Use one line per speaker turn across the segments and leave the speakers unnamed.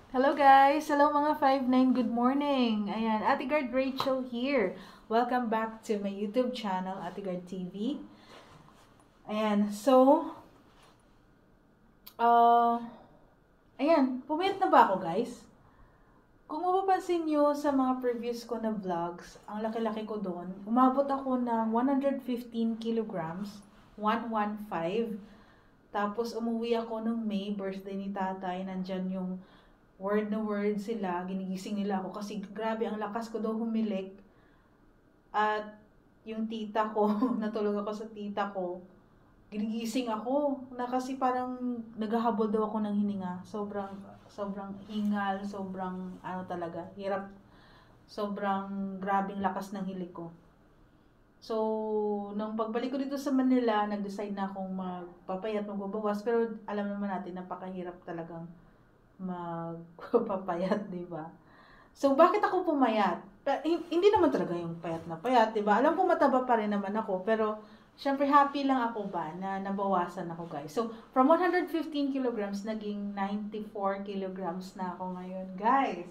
Hello guys! Hello mga 5'9", good morning! Ayan, Ate Guard Rachel here. Welcome back to my YouTube channel, Ate Guard TV. Ayan, so, uh, ayan, pumayat na ba ako guys? Kung mapapansin nyo sa mga previous ko na vlogs, ang laki-laki ko doon, umabot ako ng 115 kilograms, 115. Tapos umuwi ako nung May, birthday ni tatay, nandyan yung word na word sila, ginigising nila ako kasi grabe ang lakas ko daw humilik. At yung tita ko, natulog ako sa tita ko, ginigising ako na kasi parang naghahabol daw ako ng hininga. Sobrang hingal, sobrang ano talaga, hirap, sobrang grabing lakas ng hilik ko. So, nung pagbalik ko dito sa Manila, nag-decide na akong magpapayat, magbabawas. Pero alam naman natin, napakahirap talagang magpapayat, di ba? So, bakit ako pumayat? Hindi naman talaga yung payat na payat, di ba? Alam ko mataba pa rin naman ako, pero syempre happy lang ako ba na nabawasan ako, guys. So, from 115 kilograms, naging 94 kilograms na ako ngayon, guys.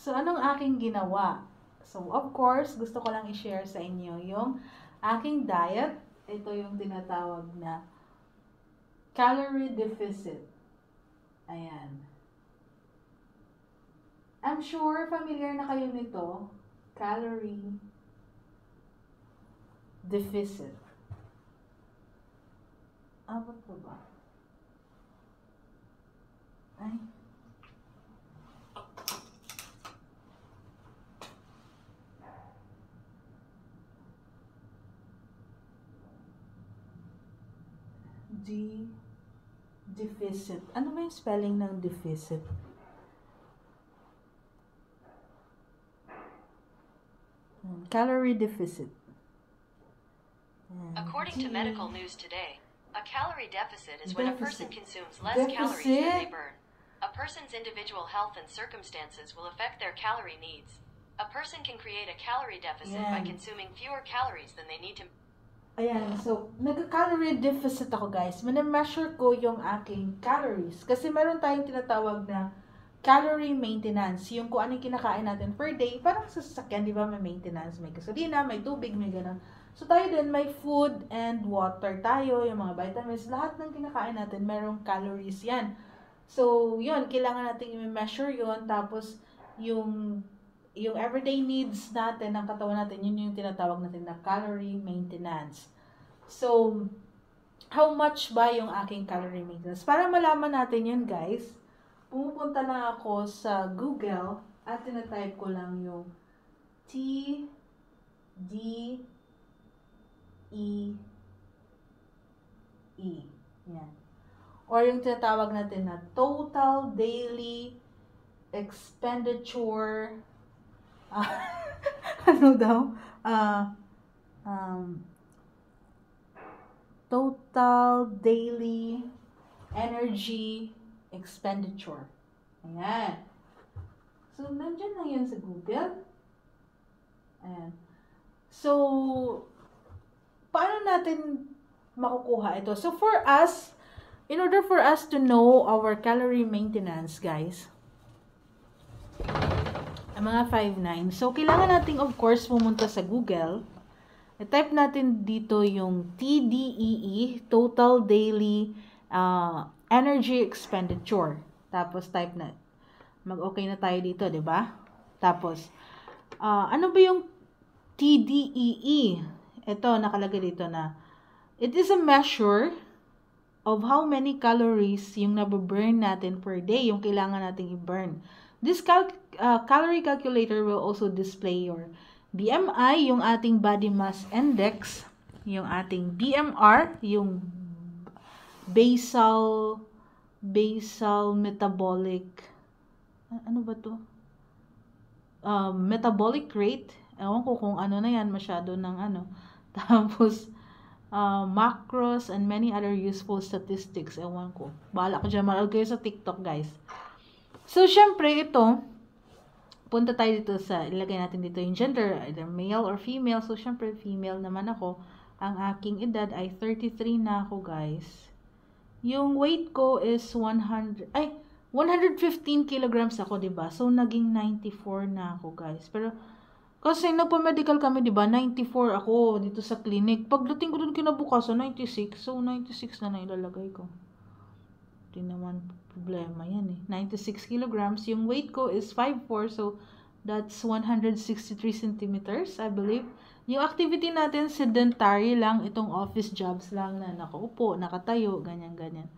So, anong aking ginawa? So, of course, gusto ko lang i-share sa inyo yung aking diet. Ito yung tinatawag na calorie deficit. Ayan. I'm sure familiar na kayo nito. Calorie deficit. Ba't po ba? Ay. Deficit. Ano ba yung spelling ng deficit? Calorie deficit.
According to medical news today, a calorie deficit is when a person consumes less calories
Deficit?
than they burn. A person's individual health and circumstances will affect their calorie needs. A person can create a calorie deficit by consuming fewer calories than they need to.
Ayan, so, nagka-calorie deficit ako guys. Manameasure ko yung aking calories. Kasi meron tayong tinatawag na calorie maintenance. Yung kung ano yung kinakain natin per day, parang sa sasakyan, di ba, may maintenance. May gasolina, may tubig, may ganun. So, tayo din, may food and water tayo, yung mga vitamins. Lahat ng kinakain natin, merong calories yan. So, yun, kailangan natin i-measure yun. Tapos, yung everyday needs natin, ng katawan natin, yun yung tinatawag natin na calorie maintenance. So, how much ba yung aking calorie maintenance? Para malaman natin yun, guys, pumupunta lang ako sa Google at tinatype ko lang yung TDEE. Yan. Or yung tinatawag natin na total daily expenditure. Ano daw? Total daily energy expenditure. Ayan. So, nandyan lang yan sa Google. Ayan. So, paano natin makukuha ito? So, for us, in order for us to know our calorie maintenance, guys, ang mga 5'9", so, kailangan natin, of course, pumunta sa Google. I-type natin dito yung TDEE, Total Daily Energy Expenditure. Tapos, type na. Mag-okay na tayo dito, di ba? Tapos, ano ba yung TDEE? Ito, nakalagay dito na, it is a measure of how many calories yung nababurn natin per day, yung kailangan natin i-burn. This calorie calculator will also display your BMI, yung ating body mass index, yung ating BMR, yung basal metabolic, ano ba to? Metabolic rate, ewan ko kung ano na yan, masyado ng ano. Tapos, macros and many other useful statistics, ewan ko. Bahala ko dyan, manood kayo sa TikTok, guys. So, syempre, ito, punta tayo dito sa, ilagay natin dito yung gender, either male or female. So, syempre, female naman ako. Ang aking edad ay 33 na ako, guys. Yung weight ko is 100, 115 kilograms ako, diba? So, naging 94 na ako, guys. Pero, kasi nagpa-medical kami, diba? 94 ako dito sa clinic. Pagdating ko dun kinabukasan, 96. So, 96 na ilalagay ko. Hindi naman problema yan eh. 96 kilograms. Yung weight ko is 5'4". So, that's 163 centimeters, I believe. Yung activity natin, sedentary lang. Itong office jobs lang na nakaupo, nakatayo, ganyan-ganyan.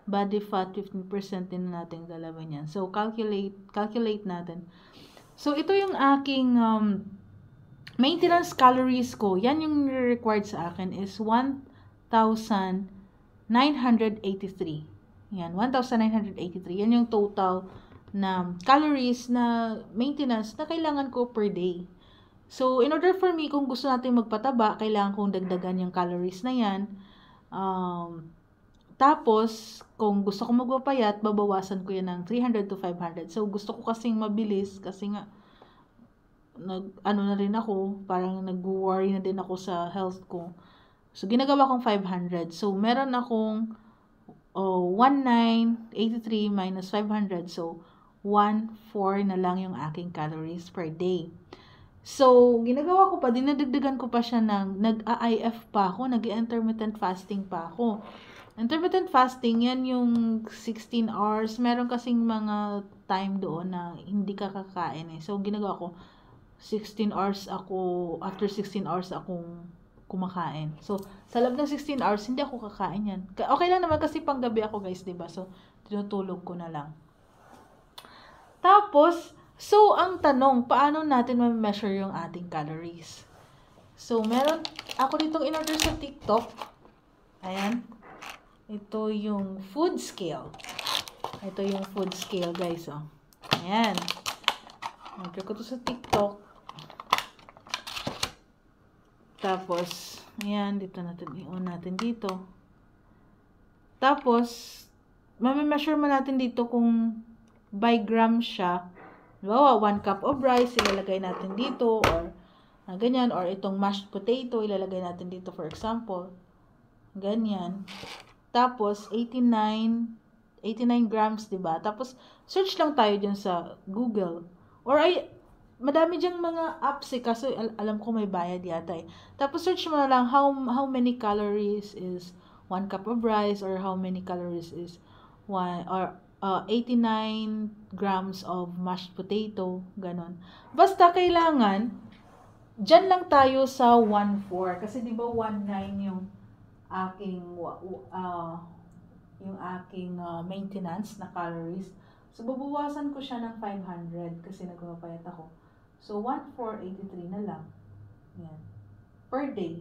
Body fat, 15% din natin dalawin yan. So, calculate natin. So, ito yung aking maintenance calories ko. Yan yung required sa akin is 1,983. Yan, 1,983. Yan yung total na calories na maintenance na kailangan ko per day. So, in order for me, kung gusto natin magpataba, kailangan kong dagdagan yung calories na yan. Tapos, kung gusto ko magpapayat, babawasan ko yan ng 300 to 500. So, gusto ko kasing mabilis kasi nga, na rin ako, parang nag-worry na din ako sa health ko. So, ginagawa kong 500. So, meron akong 1,983 minus 500. So, 1,400 na lang yung aking calories per day. So, ginagawa ko pa, dinadagdagan ko pa siya ng, nag-IF pa ako, nag-intermittent fasting pa ako. Intermittent fasting, yan yung 16 hours. Meron kasing mga time doon na hindi ka kakain eh. So, ginagawa ko, 16 hours ako, after 16 hours akong kumakain. So, sa loob ng 16 hours, hindi ako kakain yan. Okay lang naman kasi panggabi ako guys, diba? So, tinutulog ko na lang. Tapos, so, ang tanong, paano natin ma-measure yung ating calories? So, meron ako ditong in-order sa TikTok. Ayan. Ito yung food scale. Ito yung food scale, guys, oh. Ayan. Order ko to sa TikTok. Tapos, ayan, dito natin, i-on natin dito. Tapos, mami-measure mo natin dito kung by gram siya. Diba, 1 cup of rice, ilalagay natin dito, or ganyan, or itong mashed potato, ilalagay natin dito, for example. Ganyan. Tapos, 89 grams, diba? Tapos, search lang tayo dyan sa Google. Or madami dyang mga apps eh, kasi alam ko may bayad yata eh. Tapos, search mo na lang how many calories is 1 cup of rice, or how many calories is 89 grams of mashed potato, ganon. Basta kailangan, dyan lang tayo sa 1,4. Kasi diba 1,9 yung aking maintenance na calories. So, babawasan ko siya ng 500 kasi nagpapayat ako. So, 1,483 na lang. Yan. Per day.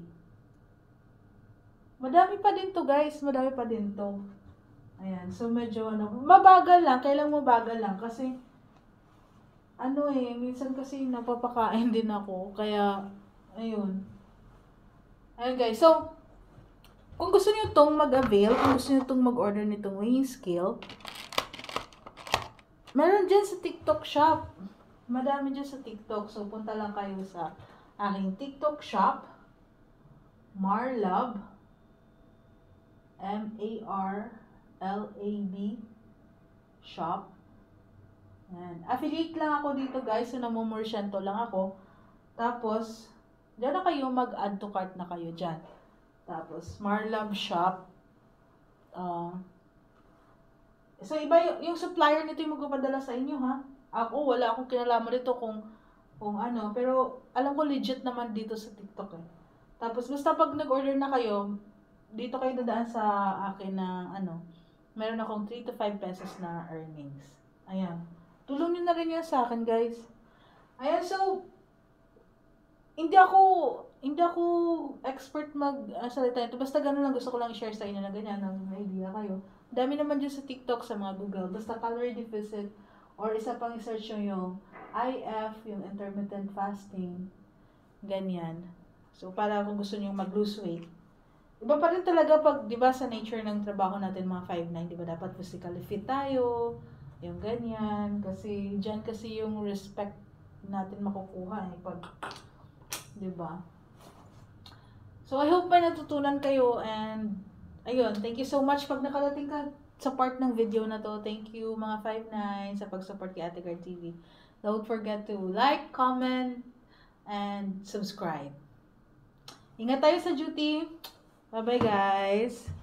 Madami pa din to, guys. Madami pa din to. Ayan. So, medyo mabagal lang. Kailang mabagal lang kasi minsan kasi napapakain din ako. Kaya, ayun. Ayun, guys. So, kung gusto niyo itong mag-avail, kung gusto niyo itong mag-order nitong weighing scale, meron dyan sa TikTok shop. Madami dyan sa TikTok. So, punta lang kayo sa aking TikTok shop. Marlab. MARLAB shop. Ayan. Affiliate lang ako dito guys. So, namumursyento lang ako. Tapos, dyan na kayo mag-add to cart na kayo dyan. Tapos, Marlab shop. So, iba yung supplier nito yung magpapadala sa inyo, ha? Ako, wala akong kinalaman dito kung ano. Pero, alam ko legit naman dito sa TikTok, eh. Tapos, basta pag nag-order na kayo, dito kayo dadaan sa akin na, meron akong 3 to 5 pesos na earnings. Ayan. Tulong nyo na rin yan sa akin, guys. Ayan, so, hindi ako expert salita ito. Basta gano'n lang, gusto ko lang i-share sa inyo na ganyan, ng idea kayo. Dami naman dyan sa TikTok, sa mga Google. Basta calorie deficit, or isa pang i-search nyo yung IF, yung intermittent fasting. Ganyan. So, para kung gusto nyo mag-lose weight. Iba pa rin talaga pag, di ba, sa nature ng trabaho natin, mga 5'9", di ba, dapat physically fit tayo, yung ganyan. Kasi, dyan kasi yung respect natin makukuha, eh, pag, di ba? So, I hope may natutunan kayo, and, ayun, thank you so much pag nakarating ka sa part ng video na to. Thank you mga 5'9" sa pag-support kay Ate Girl TV. Don't forget to like, comment, and subscribe. Ingat tayo sa duty. Bye-bye guys.